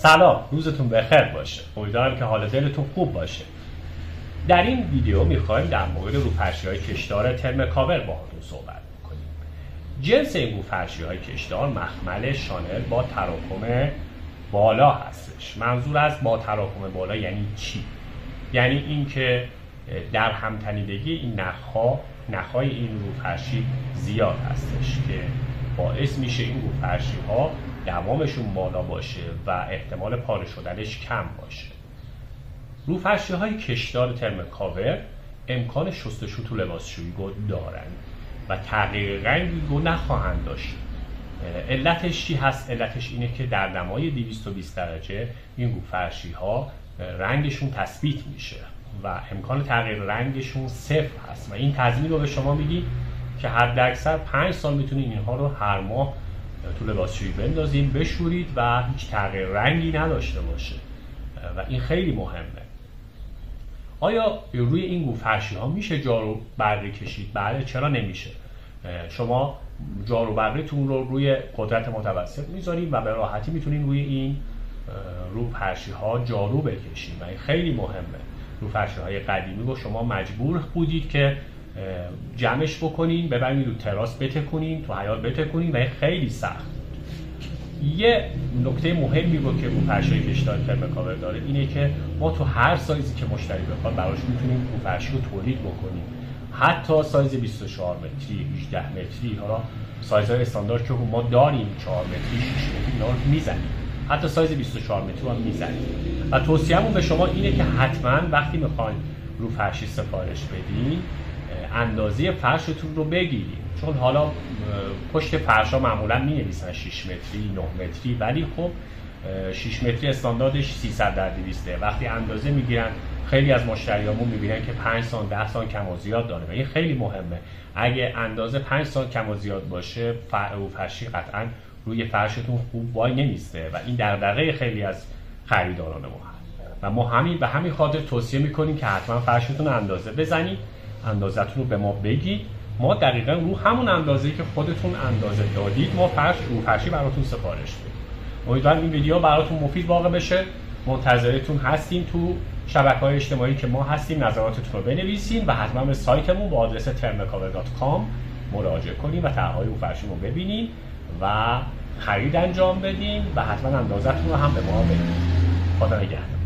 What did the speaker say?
سلام، روزتون بخیر باشه. امیدوارم که حال دلتون خوب باشه. در این ویدیو میخوایم در مورد روفرشی‌های کشدار ترم کاور باهاتون صحبت کنیم. جنس این روفرشی‌های کشدار مخمل شانل با تراکم بالا هستش. منظور از با تراکم بالا یعنی چی؟ یعنی اینکه در همتنیدگی این نخهای این روفرشی زیاد هستش که باعث میشه این روفرشی‌ها دوامشون بالا باشه و احتمال پاره شدنش کم باشه. روفرشی‌های کشدار ترم کاور امکان شستشو تو لباسشویی رو دارن و تغییر رنگی رو نخواهند داشت. علتش چی هست؟ علتش اینه که در دمای 220 درجه این روفرشی‌ها رنگشون تثبیت میشه و امکان تغییر رنگشون صفر هست و این تضمین رو به شما میدیم که حداکثر 5 سال میتونید اینها رو هر ماه تو لباسشویی بندازین، بشورید و هیچ تغییر رنگی نداشته باشه و این خیلی مهمه. آیا روی این روفرشی‌ها میشه جارو برقی کشید؟ بله، چرا نمیشه؟ شما جارو برقیتون رو روی قدرت متوسط میذارید و به راحتی میتونید روی این روفرشی‌ها جارو بکشید و این خیلی مهمه. روفرشی‌های قدیمی رو شما مجبور بودید که جمعش بکنین، ببرید رو تراس بتکونین، تو حیاط بتکونین و این خیلی سخت. یه نکته مهمی رو که روفرشی کشدار ترم کاور داره اینه که ما تو هر سایزی که مشتری بخواد براش میتونیم روفرشی رو تولید بکنیم. حتی سایز 24 متری، 18 متری، حالا سایزهای استاندارد که ما داریم 4 متری، 6 متری اینا رو میزنیم. حتی سایز 24 متری هم میزنیم. و توصیه‌مون به شما اینه که حتما وقتی میخواین روفرشی سفارش بدین اندازه فرشتون رو بگیرید، چون حالا پشت فرشا معمولا می‌نویسن 6 متری، 9 متری، ولی خب 6 متری استانداردش 300 در 200. وقتی اندازه میگیرن خیلی از مشتریامون می‌بینن که 5 سانت 10 سانت کم و زیاد داره و این خیلی مهمه. اگه اندازه 5 سانت کم و زیاد باشه روفرشی قطعاً روی فرشتون خوب وای نمیسته و این دغدغه خیلی از خریداران ما هست و ما به همین خاطر توصیه می‌کنیم که حتما فرشتون اندازه بزنید، اندازه‌تون رو به ما بگید، ما دقیقاً رو همون اندازه‌ای که خودتون اندازه دادید ما روفرشی براتون سفارش بدیم. امیدوارم این ویدیو براتون مفید واقع بشه. منتظرتون هستیم تو شبکه‌های اجتماعی که ما هستیم، نظراتتون رو بنویسین و حتما به سایتمون با آدرس termcover.com مراجعه کنین و طرح‌های روفرشی رو ببینین و خرید انجام بدین و حتما اندازه‌تون رو هم به ما بگید. خدا نگهدار.